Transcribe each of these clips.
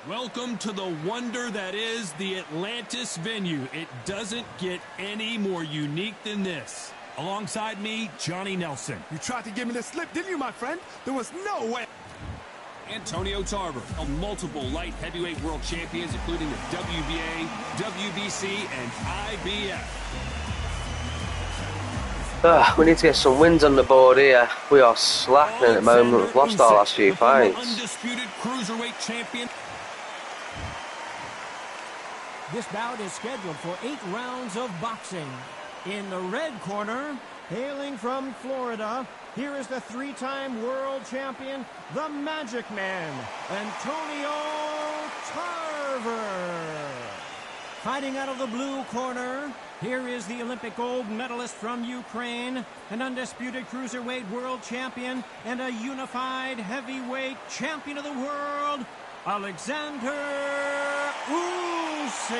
Welcome to the wonder that is the Atlantis venue. It doesn't get any more unique than this. Alongside me, Johnny Nelson. You tried to give me the slip, didn't you, my friend? There was no way. Antonio Tarver, multiple light heavyweight world champions, including the WBA, WBC, and IBF. We need to get some wins on the board here. We are slacking at the moment. We've lost our last few fights. Undisputed cruiserweight champion. This bout is scheduled for 8 rounds of boxing. In the red corner, hailing from Florida, here is the 3-time world champion, the Magic Man, Antonio Tarver. Fighting out of the blue corner, here is the Olympic gold medalist from Ukraine, an undisputed cruiserweight world champion, and a unified heavyweight champion of the world, Alexander Usyk.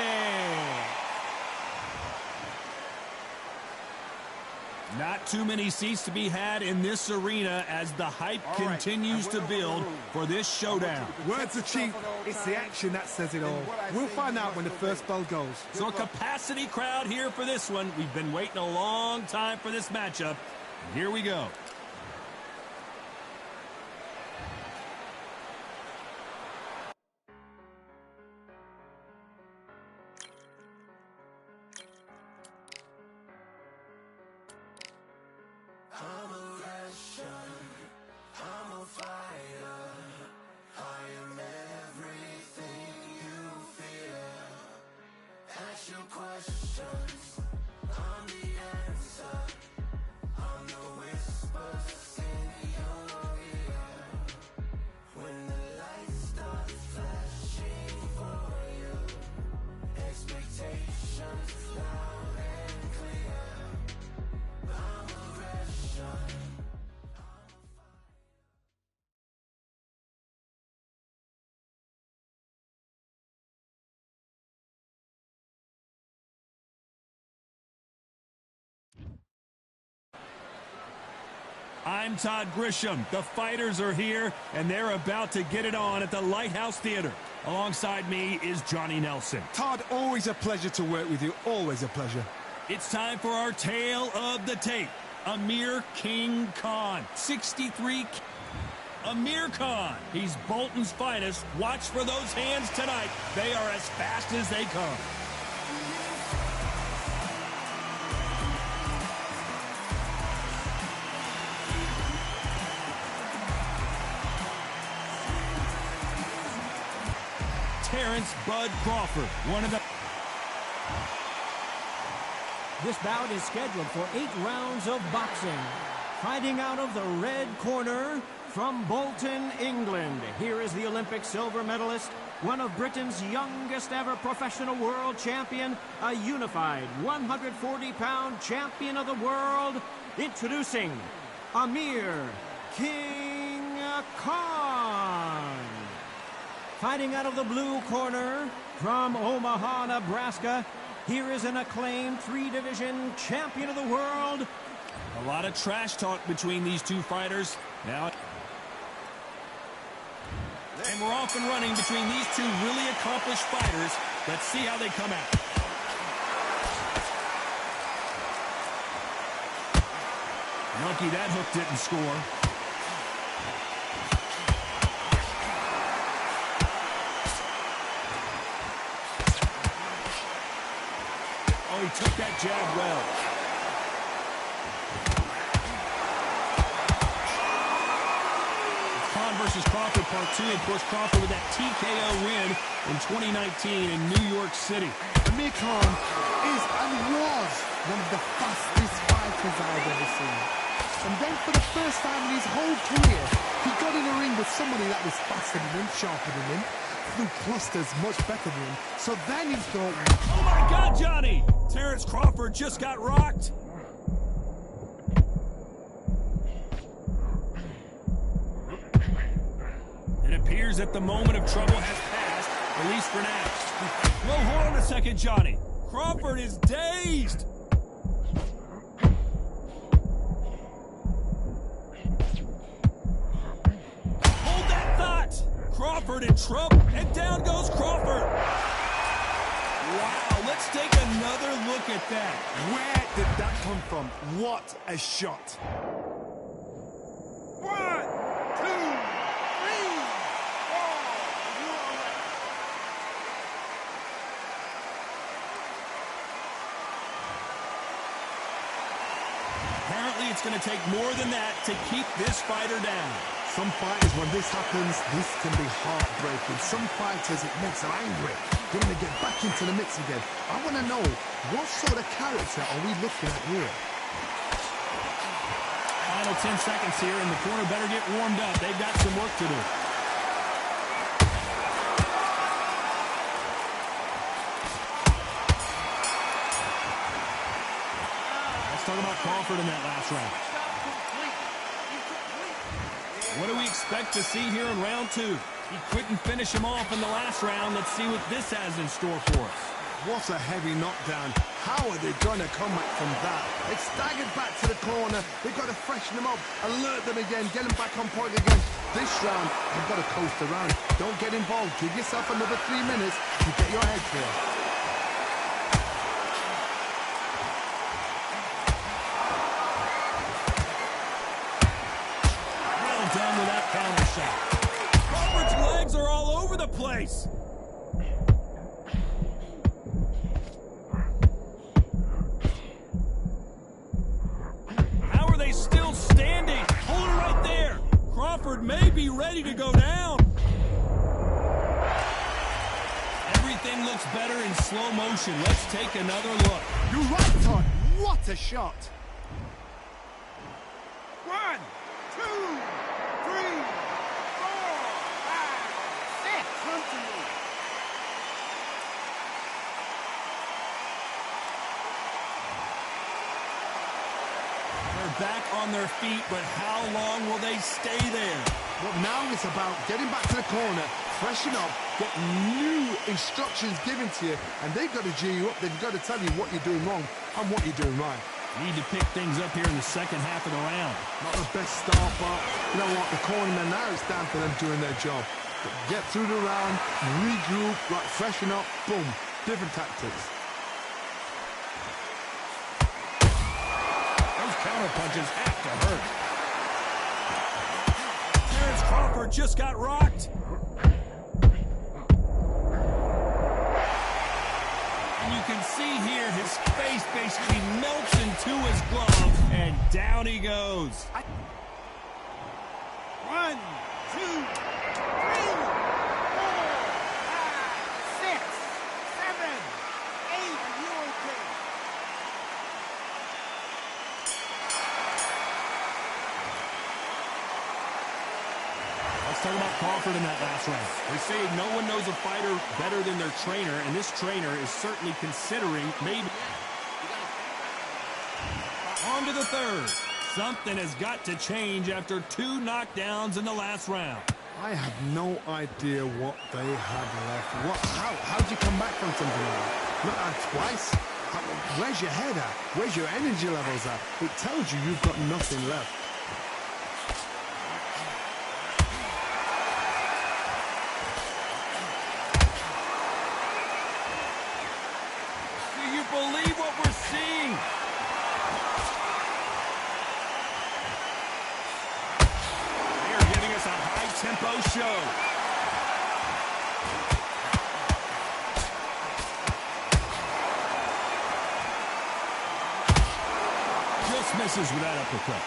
Not too many seats to be had in this arena as the hype continues to build for this showdown. Words are cheap. It's the action that says it all. We'll find out when the first bell goes. So a capacity crowd here for this one. We've been waiting a long time for this matchup. And here we go. I'm Todd Grisham. The fighters are here, and they're about to get it on at the Lighthouse Theater. Alongside me is Johnny Nelson. Todd, always a pleasure to work with you. Always a pleasure. It's time for our tale of the tape. Amir King Khan, 63. Amir Khan, he's Bolton's finest. Watch for those hands tonight. They are as fast as they come. Terrence Bud Crawford, one of the... This bout is scheduled for 8 rounds of boxing. Fighting out of the red corner from Bolton, England. Here is the Olympic silver medalist, one of Britain's youngest ever professional world champion, a unified 140-pound champion of the world. Introducing Amir King Khan. Fighting out of the blue corner from Omaha, Nebraska, here is an acclaimed 3-division champion of the world. A lot of trash talk between these two fighters. Now, and we're off and running between these two really accomplished fighters. Let's see how they come out. Lucky that hook didn't score. Oh, he took that jab well. It's Khan versus Crawford Part 2. Of course, Crawford with that TKO win in 2019 in New York City. Amir Khan is and was one of the fastest fighters I've ever seen. And then for the first time in his whole career, he got in a ring with somebody that was faster than him, sharper than him, threw clusters much better than him. So then he thought, oh my God, Johnny! Terrence Crawford just got rocked. It appears that the moment of trouble has passed, at least for now. Well, hold on a second, Johnny. Crawford is dazed. Hold that thought. Crawford Crawford in trouble, and down goes Crawford. Wow, let's take another look at that. Where did that come from? What a shot. 1, 2, 3, 4. Apparently, it's going to take more than that to keep this fighter down. Some fighters, when this happens, this can be heartbreaking. Some fighters, it makes them angry. They want to get back into the mix again. I want to know, what sort of character are we looking at here? Final 10 seconds here, and the corner better get warmed up. They've got some work to do. Let's talk about Crawford in that last round. What do we expect to see here in round 2? He couldn't finish him off in the last round. Let's see what this has in store for us. What a heavy knockdown. How are they going to come back from that? They staggered back to the corner. They've got to freshen them up, alert them again, get them back on point again. This round, they've got to coast around. Don't get involved. Give yourself another 3 minutes to get your head clear. Well done with that counter shot. Crawford's legs are all over the place. Still standing. Hold it right there. Crawford may be ready to go down. Everything looks better in slow motion. Let's take another look. You're right, Todd. What a shot. 1, 2, 3, 4, 5, 6. Continue. Back on their feet, but how long will they stay there? But now it's about getting back to the corner, freshen up, get new instructions given to you, and they've got to G you up. They've got to tell you what you're doing wrong and what you're doing right. Need to pick things up here in the second half of the round. Not the best start, but you know what? The cornermen, now it's down to them doing their job. Get through the round, regroup, right, freshen up, boom. Different tactics. Counter punches have to hurt. Terrence Crawford just got rocked. And you can see here his face basically melts into his glove, and down he goes. 1, 2, 3, 4, 5, 6, 7, 8. Are you okay? Let's talk about Crawford in that last round. They say no one knows a fighter better than their trainer, and this trainer is certainly considering maybe. On to the third. Something has got to change after 2 knockdowns in the last round. I have no idea what they have left. How do you come back from something like that? Not out twice? Where's your head at? Where's your energy levels at? It tells you you've got nothing left. Believe what we're seeing. They are giving us a high-tempo show. Just misses with that uppercut.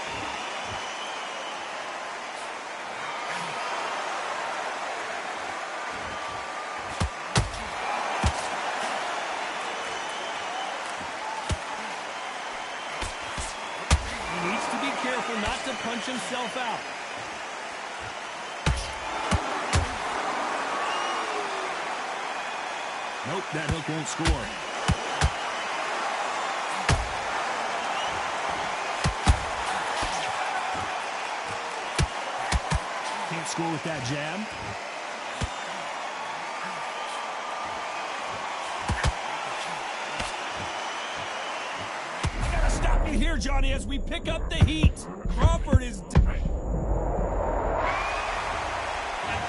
Not to punch himself out. Nope, that hook won't score. Can't score with that jab. Here, Johnny, as we pick up the heat. Crawford is... That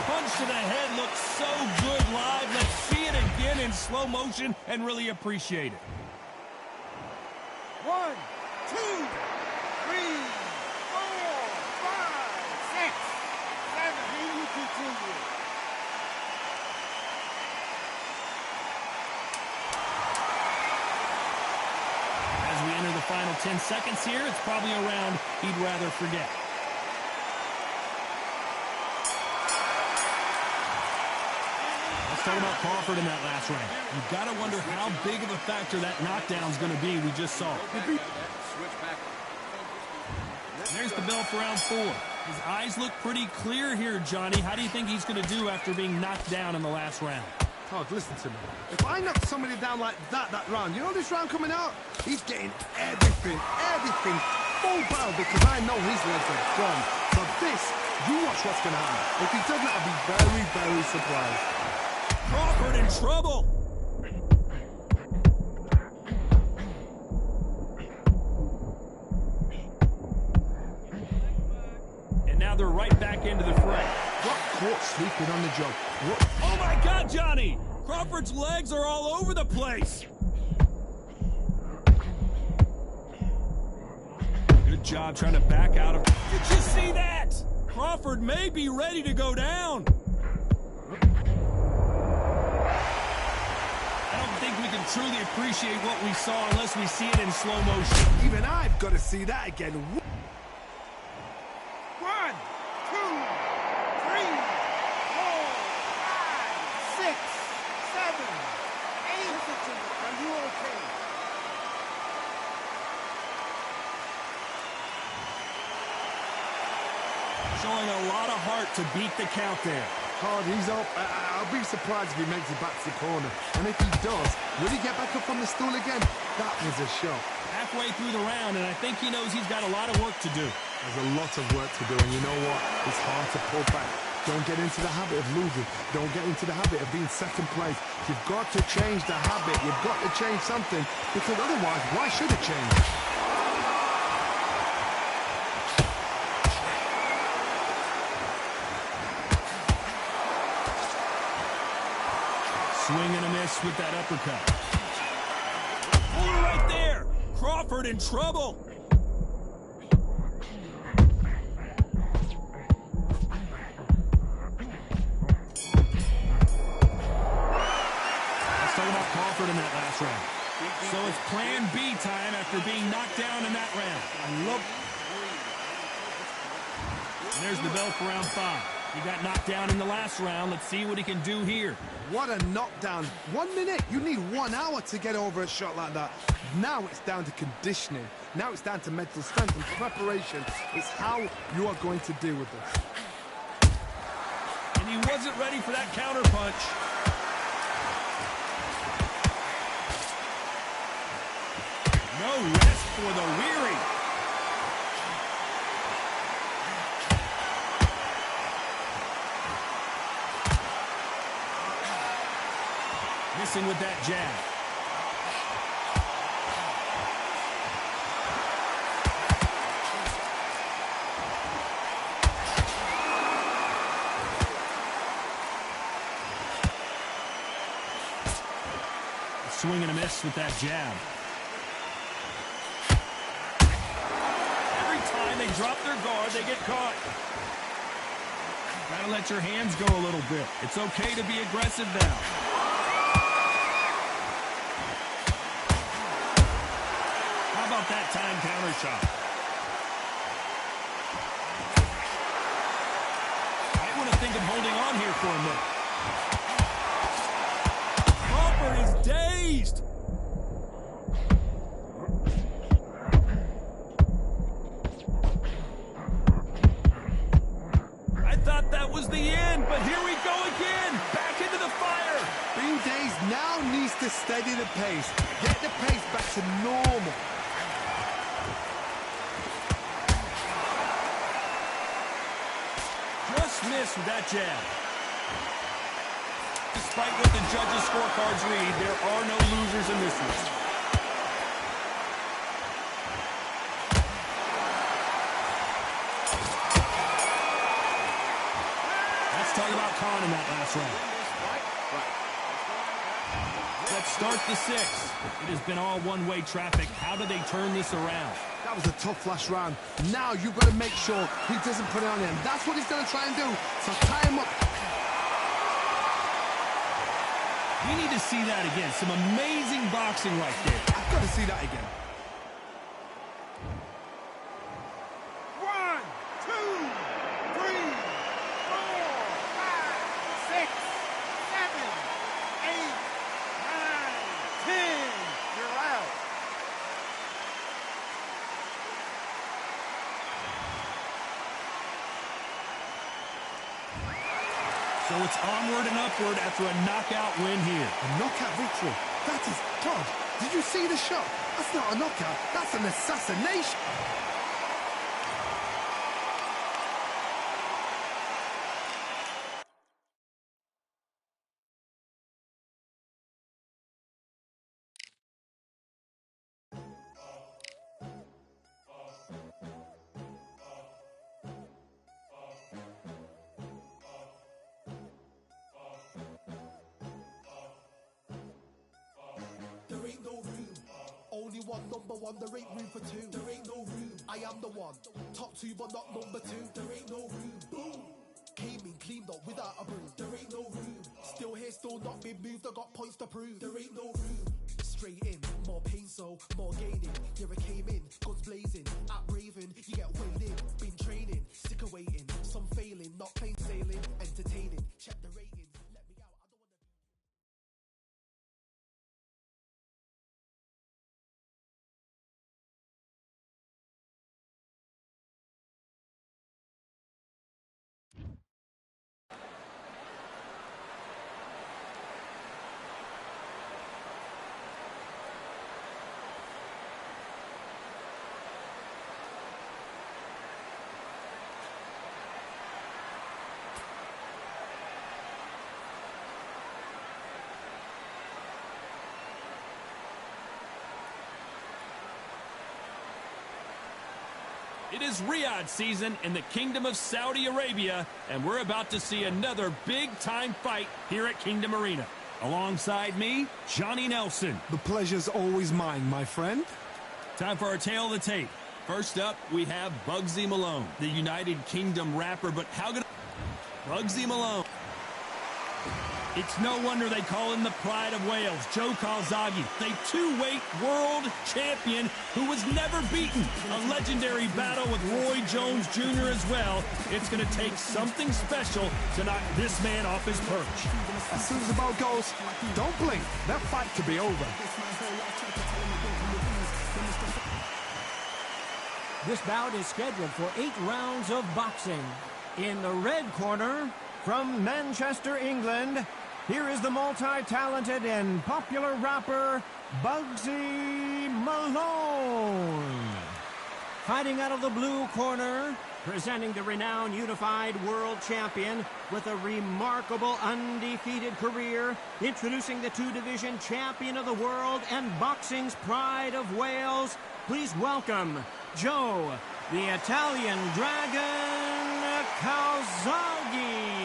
punch to the head looks so good live. Let's see it again in slow motion and really appreciate it. 1, 2, 3, 4, 5, 6, 7. Here you continue. As we enter the final 10 seconds here, it's probably a round he'd rather forget. Let's talk about Crawford in that last round. You've got to wonder how big of a factor that knockdown's going to be we just saw. There's the bell for round 4. His eyes look pretty clear here, Johnny. How do you think he's going to do after being knocked down in the last round? Todd, listen to me. If I knock somebody down like that round, you know this round coming out? He's getting everything, full barrel, because I know his legs are gone. So this, you watch what's going to happen. If he doesn't, I'll be very, very surprised. Crawford in trouble. And now they're right back into the fray. Got caught sleeping on the job. What? Oh my God, Johnny! Crawford's legs are all over the place. Good job trying to back out of... Did you see that? Crawford may be ready to go down. I don't think we can truly appreciate what we saw unless we see it in slow motion. Even I've got to see that again. 1, 2, 3, 4, 5, 6, 7, 8. Are you okay? Showing a lot of heart to beat the count there. Hard, he's up. I'll be surprised if he makes it back to the corner. And if he does, will he get back up from the stool again? That was a shot. Halfway through the round, and I think he knows he's got a lot of work to do. There's a lot of work to do, and you know what? It's hard to pull back. Don't get into the habit of losing. Don't get into the habit of being second place. You've got to change the habit. You've got to change something, because otherwise, why should it change? Swing and a miss with that uppercut. Oh, right there! Crawford in trouble! Let's talk about Crawford in that last round. So it's plan B time after being knocked down in that round. And there's the bell for round 5. He got knocked down in the last round. Let's see what he can do here. What a knockdown. 1 minute. You need 1 hour to get over a shot like that. Now it's down to conditioning. Now it's down to mental strength and preparation. It's how you are going to deal with this. And he wasn't ready for that counter punch. No rest for the weary. Missing with that jab. Swing and a miss with that jab. Every time they drop their guard, they get caught. Gotta let your hands go a little bit. It's okay to be aggressive now. How about that time counter shot? Might want to think of holding on here for a minute. Crawford is dazed. I thought that was the end, but here we go again. Back into the fire. Being dazed now needs to steady the pace. Get the pace back to normal. Just missed with that jab. Despite what the judges' scorecards read, there are no losers in this one. Let's talk about Khan in that control. Let's start the sixth. It has been all one-way traffic. How do they turn this around? That was a tough last round. Now you've got to make sure he doesn't put it on him. That's what he's going to try and do. So tie him up. We need to see that again. Some amazing boxing right there. I've got to see that again. 1, 2, 3, 4, 5, 6, 7, 8, 9, 10. You're out. So it's onward and upward after a knockout win here. A knockout victory. That is God. Did you see the shot? That's not a knockout. That's an assassination. There ain't no room. Only one number one, there ain't room for two. There ain't no room. I am the one. Top two, but not number two. There ain't no room. Boom. Came in, cleaned up without a broom. There ain't no room. Still here, still not been moved. I got points to prove. There ain't no room. Straight in, more pain, so more gaining. Here I came in, guns blazing. At Raven, you get weighed in. Been training, sick of waiting. Some failing, not plain sailing. Entertaining, check the ratings. Let me out. I don't wanna be. It is Riyadh season in the Kingdom of Saudi Arabia, and we're about to see another big-time fight here at Kingdom Arena. Alongside me, Johnny Nelson. The pleasure's always mine, my friend. Time for our tale of the tape. First up, we have Bugsy Malone, the United Kingdom rapper, but how good... Bugsy Malone. It's no wonder they call him the pride of Wales, Joe Calzaghe, the two-weight world champion who was never beaten. A legendary battle with Roy Jones Jr. as well. It's going to take something special to knock this man off his perch. As soon as the bell goes, don't blink. That fight could be over. This bout is scheduled for 8 rounds of boxing. In the red corner, from Manchester, England, here is the multi-talented and popular rapper, Bugsy Malone. Fighting out of the blue corner, presenting the renowned unified world champion with a remarkable undefeated career, introducing the two-division champion of the world and boxing's pride of Wales, please welcome Joe, the Italian Dragon Calzaghe.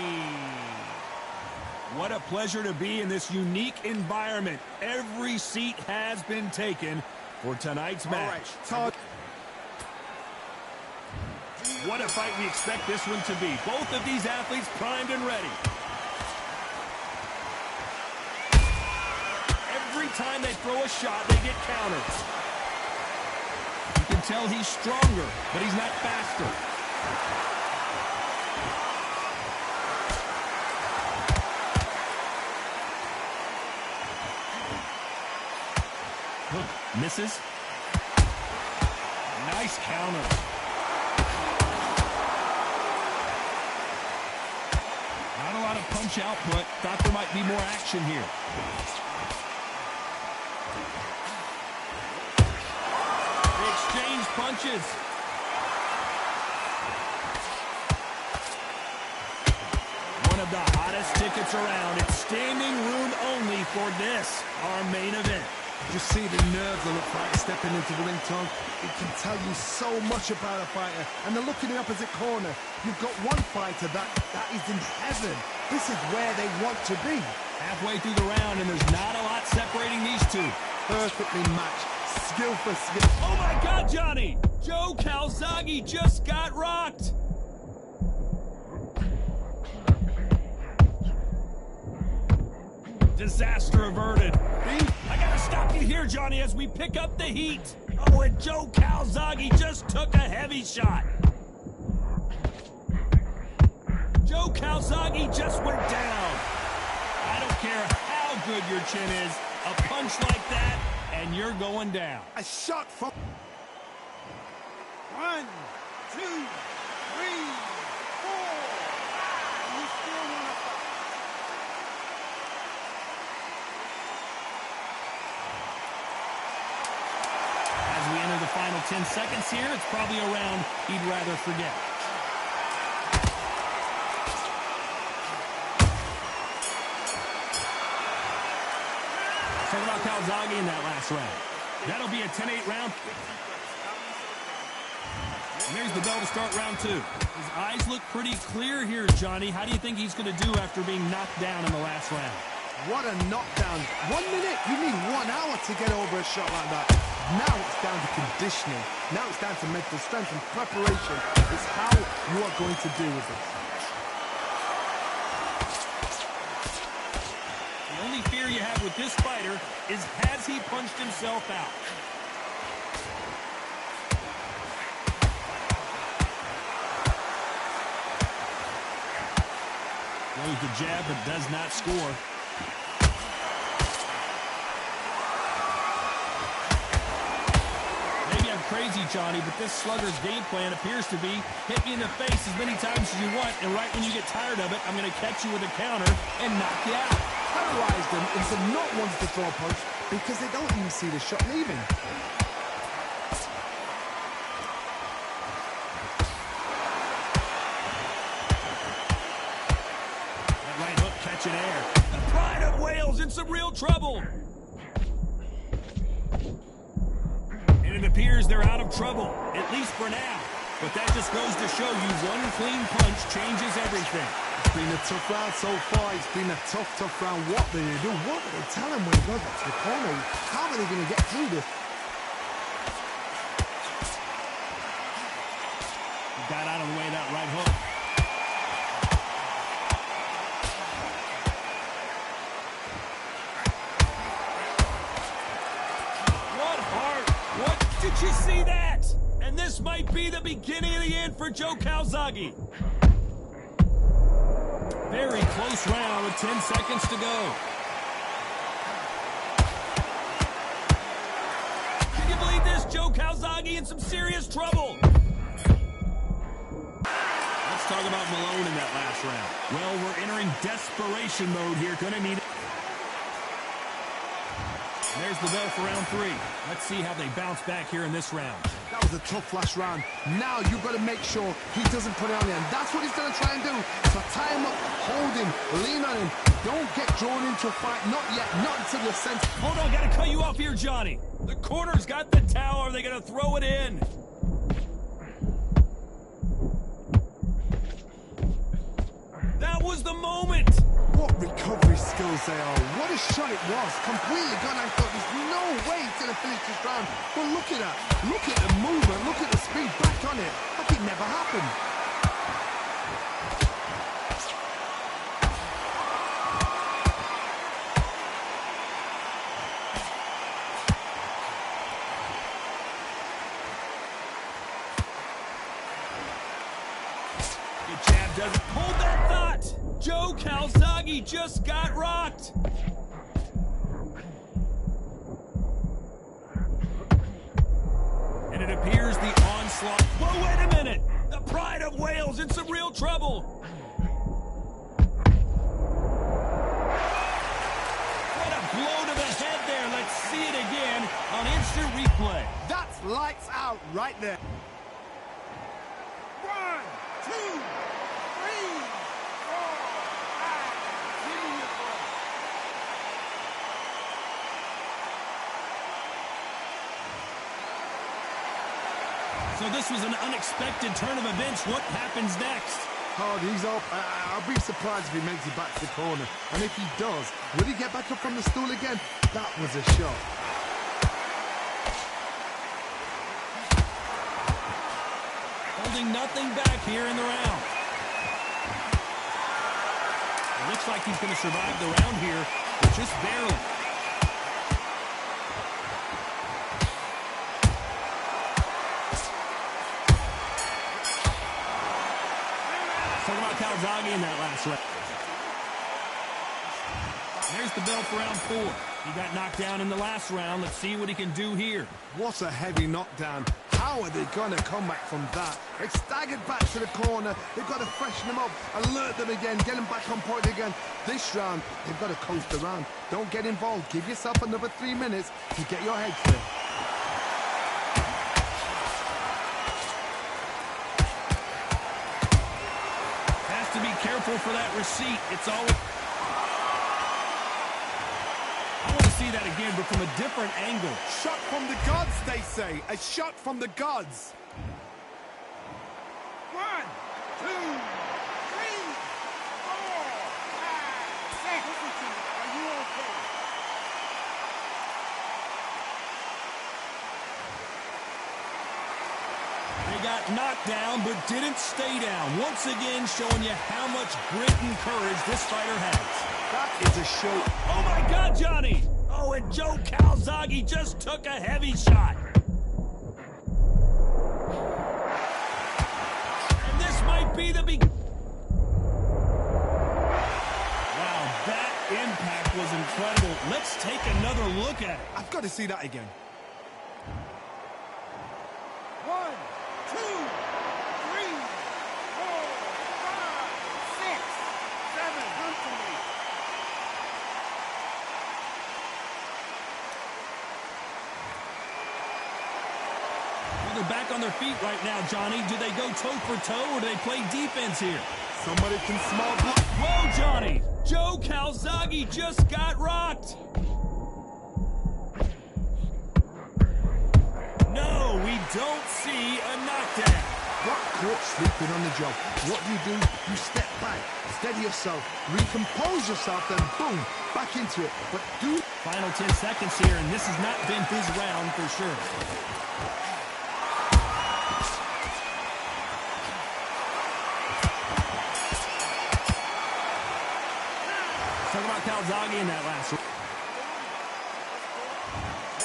What a pleasure to be in this unique environment. Every seat has been taken for tonight's match. Todd. What a fight we expect this one to be. Both of these athletes primed and ready. Every time they throw a shot, they get countered. You can tell he's stronger, but he's not faster. Misses. Nice counter. Not a lot of punch output. Thought there might be more action here. They exchange punches. One of the hottest tickets around. It's standing room only for this, our main event. Just see the nerves of the fighter stepping into the ring, Tom. It can tell you so much about a fighter. And then look in the opposite corner. You've got one fighter that is in heaven. This is where they want to be. Halfway through the round, and there's not a lot separating these two. Perfectly matched. Skill for skill. Oh my God, Johnny! Joe Calzaghe just got rocked. Disaster averted. I gotta stop you here, Johnny, as we pick up the heat. Oh, and Joe Calzaghe just took a heavy shot. Joe Calzaghe just went down. I don't care how good your chin is, a punch like that, and you're going down. A shot from... 1, 2, 3, 4, 5. You still want to fight. As we enter the final 10 seconds here, it's probably a round he'd rather forget. Talk about Calzaghe in that last round. That'll be a 10-8 round. And there's the bell to start round 2. His eyes look pretty clear here, Johnny. How do you think he's going to do after being knocked down in the last round? What a knockdown. 1 minute. You need 1 hour to get over a shot like that. Now it's down to conditioning. Now it's down to mental strength and preparation. It's how you are going to deal with it. The only fear you have with this fighter is, has he punched himself out? Throws the jab, but does not score. Maybe I'm crazy, Johnny, but this slugger's game plan appears to be hit me in the face as many times as you want, and right when you get tired of it, I'm going to catch you with a counter and knock you out. Paralyze them into not wanting to throw a punch because they don't even see the shot leaving. That right hook catching air. The Pride of Wales in some real trouble. And it appears they're out of trouble, at least for now. But that just goes to show you one clean punch changes everything. It's been a tough round so far. It's been a tough round. What do they do? What do they tell him when he goes back to the corner? How are they going to get through this? He got out of the way of that right hook. What heart? What? Did you see that? And this might be the beginning of the end for Joe Calzaghe. Very close round with 10 seconds to go. Can you believe this? Joe Calzaghe in some serious trouble. Let's talk about Malone in that last round. Well, we're entering desperation mode here. Gonna need... And there's the bell for round 3. Let's see how they bounce back here in this round. That was a tough last round. Now you've got to make sure he doesn't put it on you. And that's what he's going to try and do. So tie him up, hold him, lean on him. Don't get drawn into a fight. Not yet. Not until you're sent. Hold on, gotta cut you off here, Johnny. The corner's got the towel. Are they gonna throw it in? That was the moment. What recovery skills they are. What a shot it was. Completely gone. I thought there's no way he's going to finish this round. But look at that. Look at the movement. Look at the speed back on it. Like it never happened. The jab doesn't hold that thought. Joe Calzaghe just got rocked. And it appears the onslaught... Whoa, wait a minute! The Pride of Wales in some real trouble. What a blow to the head there. Let's see it again on instant replay. That's lights out right there. 1, 2, 3, 4, 5. Give me your breath. So this was an unexpected turn of events. What happens next? Oh, he's up. I'll be surprised if he makes it back to the corner. And if he does, will he get back up from the stool again? That was a shot. Holding nothing back here in the round. It looks like he's going to survive the round here, but just barely. Talking about Calzaghe in that last round. There's the bell for round 4. He got knocked down in the last round. Let's see what he can do here. What a heavy knockdown. How are they going to come back from that? They staggered back to the corner. They've got to freshen them up, alert them again, get them back on point again. This round, they've got to coast around. Don't get involved. Give yourself another 3 minutes to get your head clear. Has to be careful for that receipt. It's always... I want to see that again, but from a different angle. Shot from the gods, they say. A shot from the gods. 1, 2, 3, 4, 5, 6. Listen to me. Are you okay? They got knocked down, but didn't stay down. Once again, showing you how much grit and courage this fighter has. That is a show. Oh, my God, Johnny! Oh, and Joe Calzaghe just took a heavy shot. And this might be the beginning. Wow, that impact was incredible. Let's take another look at it. I've got to see that again. 1, 2, 3, 4, 5, 6, 7. Come to me. Well, they're back on their feet right now, Johnny. Do they go toe for toe or do they play defense here? Somebody can small block. Whoa, Johnny! Joe Calzaghe just got rocked. No, we don't see a knockdown. Got caught sleeping on the job. What do? You step back, steady yourself, recompose yourself, then boom, back into it. But do... Final 10 seconds here, and this has not been his round for sure. Talk about Calzaghe in that last round.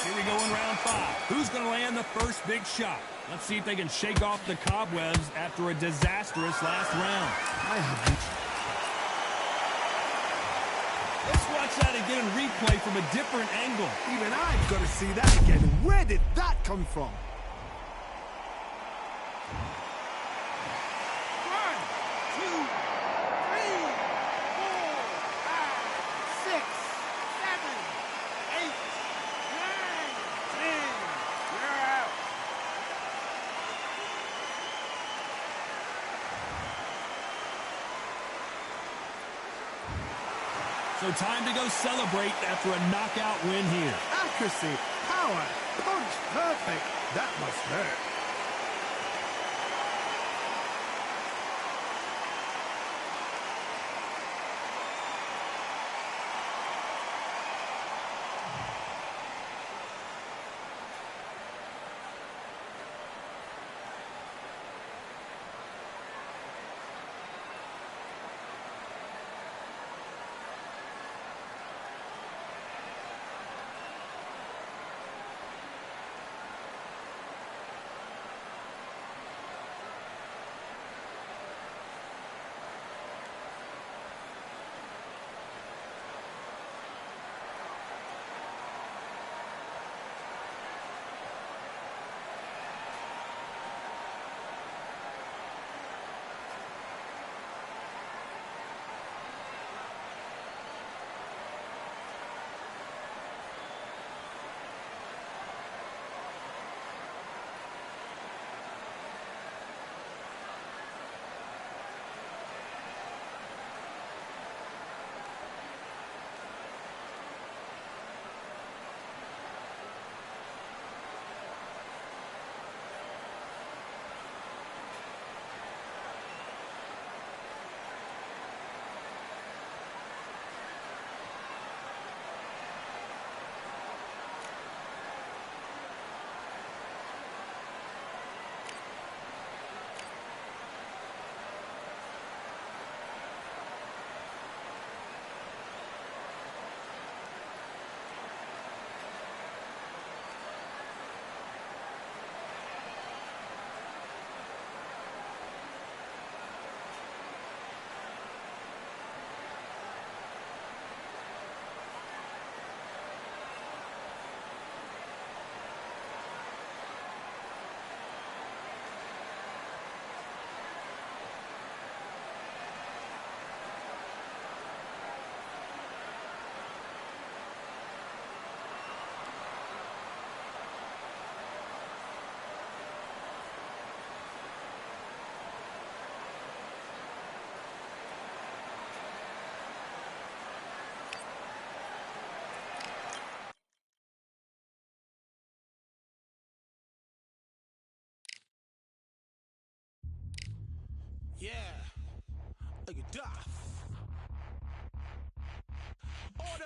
Here we go in round 5. Who's going to land the first big shot? Let's see if they can shake off the cobwebs after a disastrous last round. I haven't. Let's watch that again in replay from a different angle. Even I've got to see that again. Where did that come from? 1, 2, 3, 4, 5, 6, 7, 8, 9, 10. You're out. So time to go celebrate after a knockout win here. Accuracy, power, punch, perfect. That must hurt.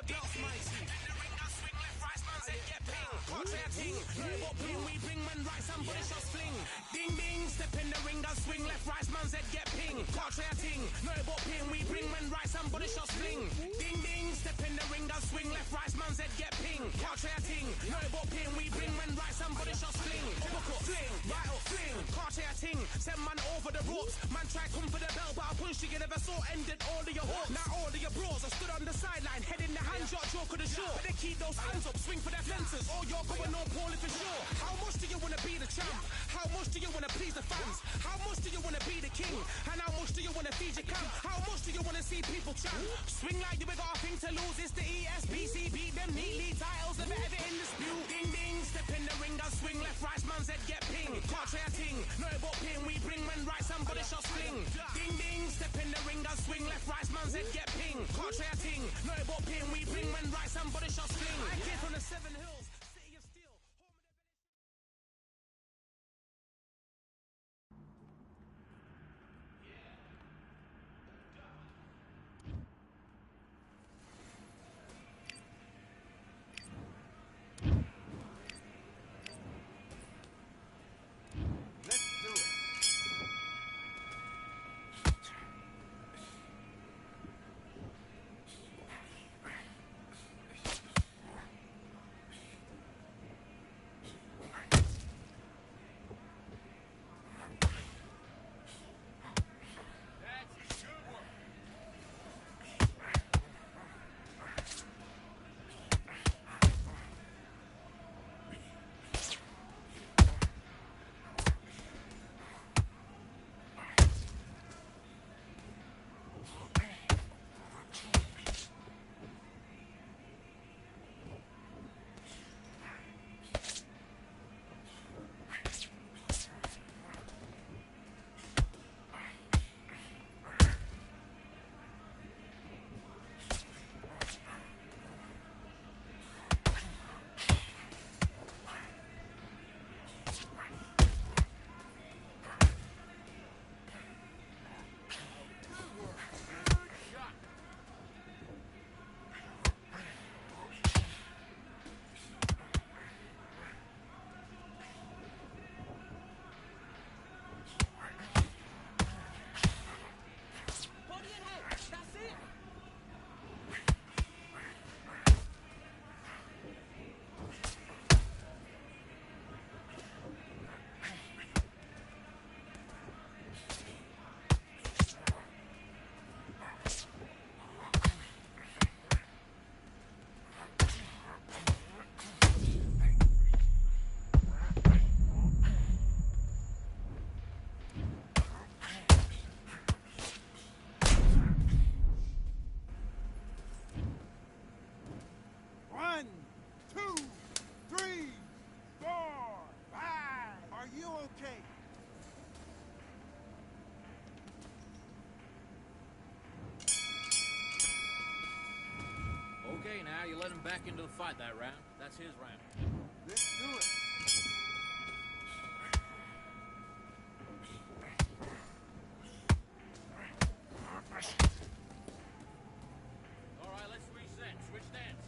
Lost my team. In the ring, I swing left, right, man's head get ping. Can't say a ting. No what ping we bring when right, somebody shots fling. Ding ding, step in the ring, I swing left, right, man's head get ping. Can't say a ting. No what ping we bring when right, somebody shots fling. Ding ding, step in the ring, I swing left, right, man's head get ping. Can't say a ting. No what ping we bring when right, somebody shots fling. Hook up, fling, right up, fling. Can't say a ting. Send man over the ropes. Man try come for the bell, but I punched you never saw. Ended all of your hopes. Now all of your bros are stood on the sideline, head in the hand, shot, joke of the show. But they keep those hands up, swing for their fences. Oh, you're going all poorly for sure. How much do you wanna be the champ? How much do you wanna please the fans? How much do you wanna be the king? And how much do you wanna feed your camp? How much do you wanna see people champ? Swing like you got a thing to lose. It's the ESPC, beat them neatly. Titles never ever in dispute. Ding ding, step in the ring, I swing left, right, man's head get ping. Can't say a ting. No but ping we bring when right, somebody shots fling. Ding ding, step in the ring, I swing left, right, man's head get ping. Can't say a ting. No but ping we bring when right, somebody shots fling. I came from the 7 Hills, city of steel. Okay, now you let him back into the fight that round. That's his round. Let's do it. All right, let's reset. Switch stance.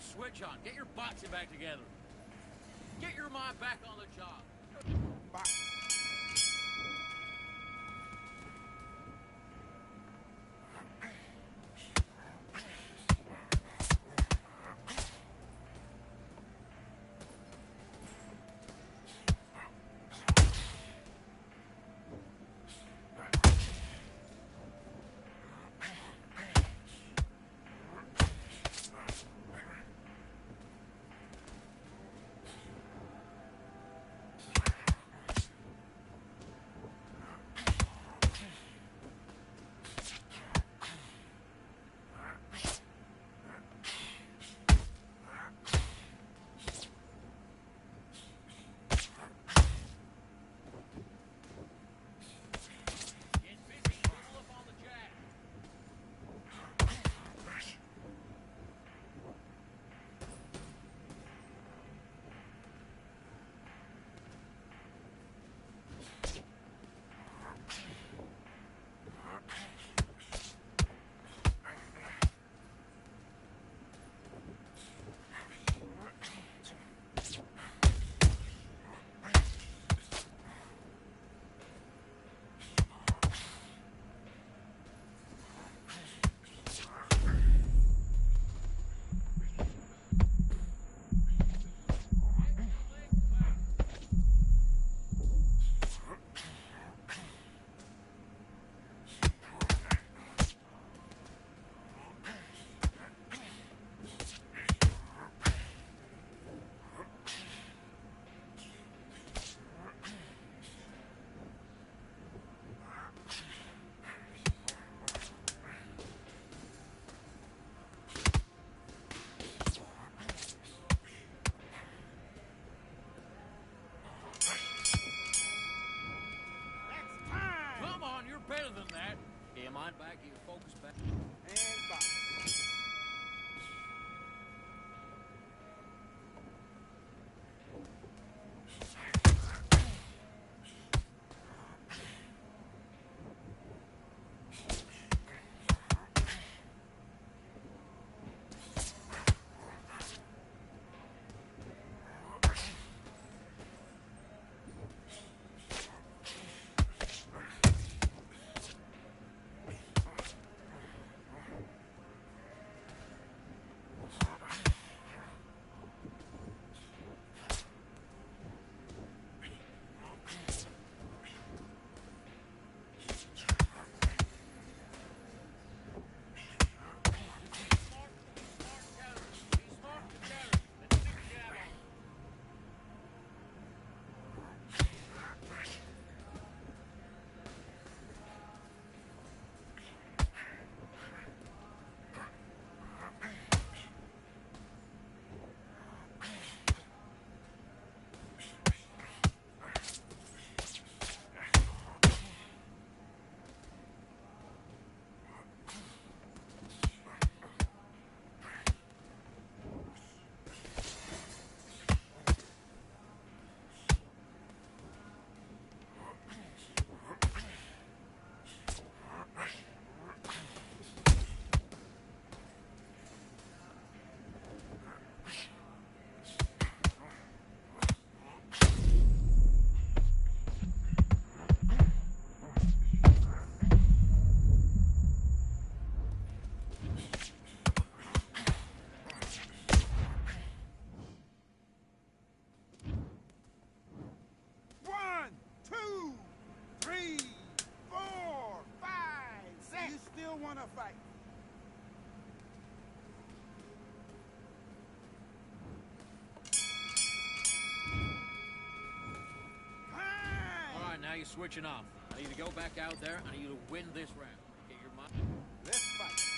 switch on. Get your boxing back together. Get your mind back on the job. Better than that. Get your mind back, get your focus back. And box. want to fight. All right, now you're switching off. I need to go back out there. I need you to win this round. Get your mind. Let's fight.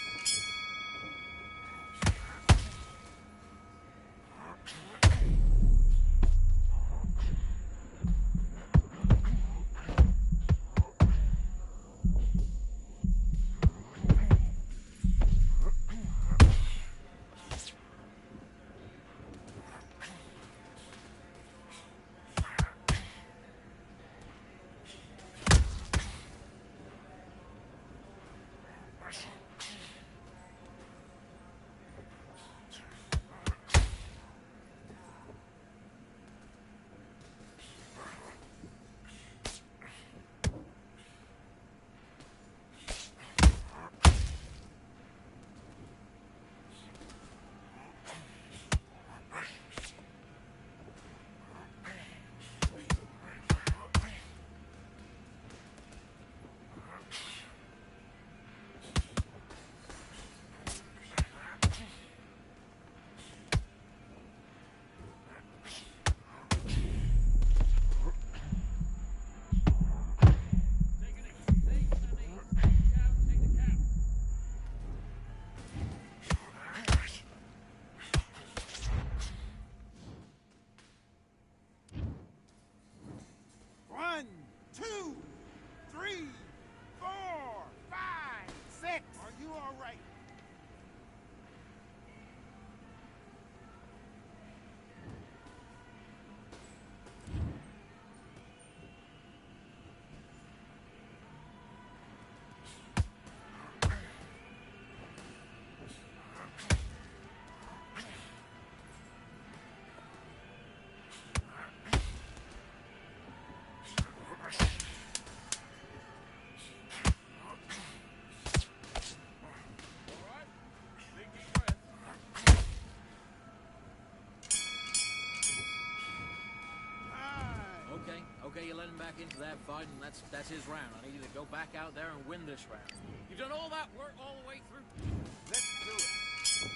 after that fight, and that's his round. I need you to go back out there and win this round. You've done all that work all the way through. Let's do it.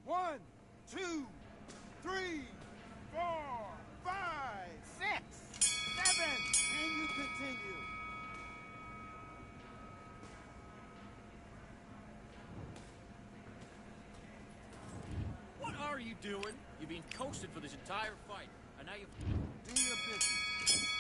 One, two, three, 4, 5, 6, 7, and you continue. What are you doing? You've been coasted for this entire fight, and now you Do your business.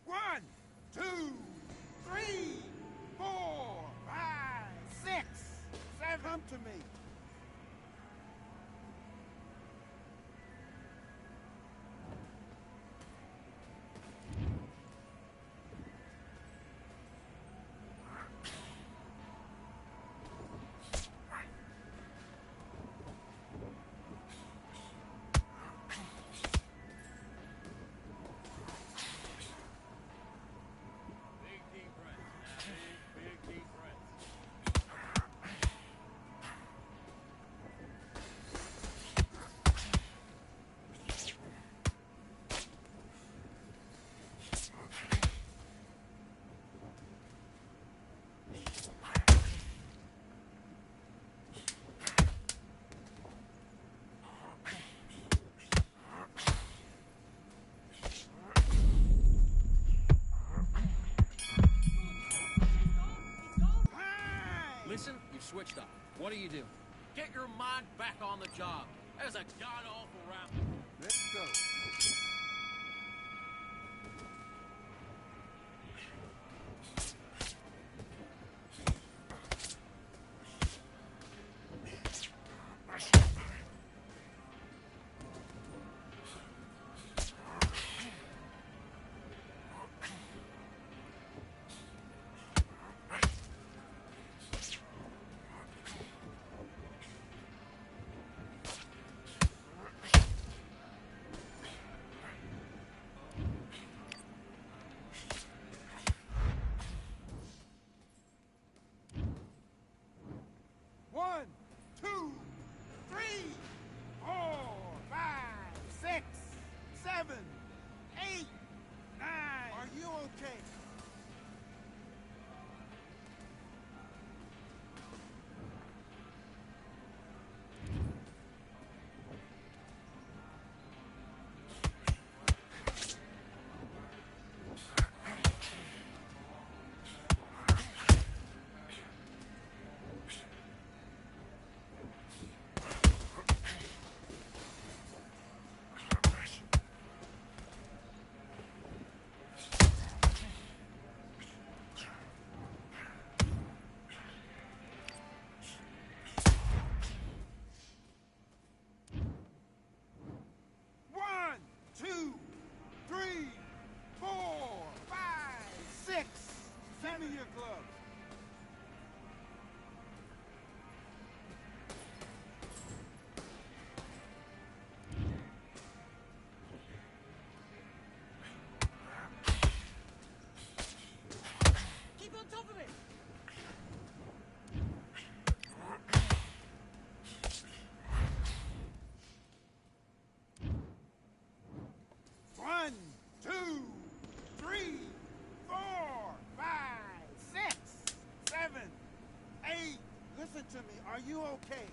One, two, three, 4, 5, 6, 7. Come to me. big deep breaths. Now, big deep breaths. Listen, you've switched up. What do you do? Get your mind back on the job. That was a god-awful round. Let's go. your gloves. Keep on top of it. 1, 2, 3, 4, 5, 6, 7, 8. Listen to me. Are you okay?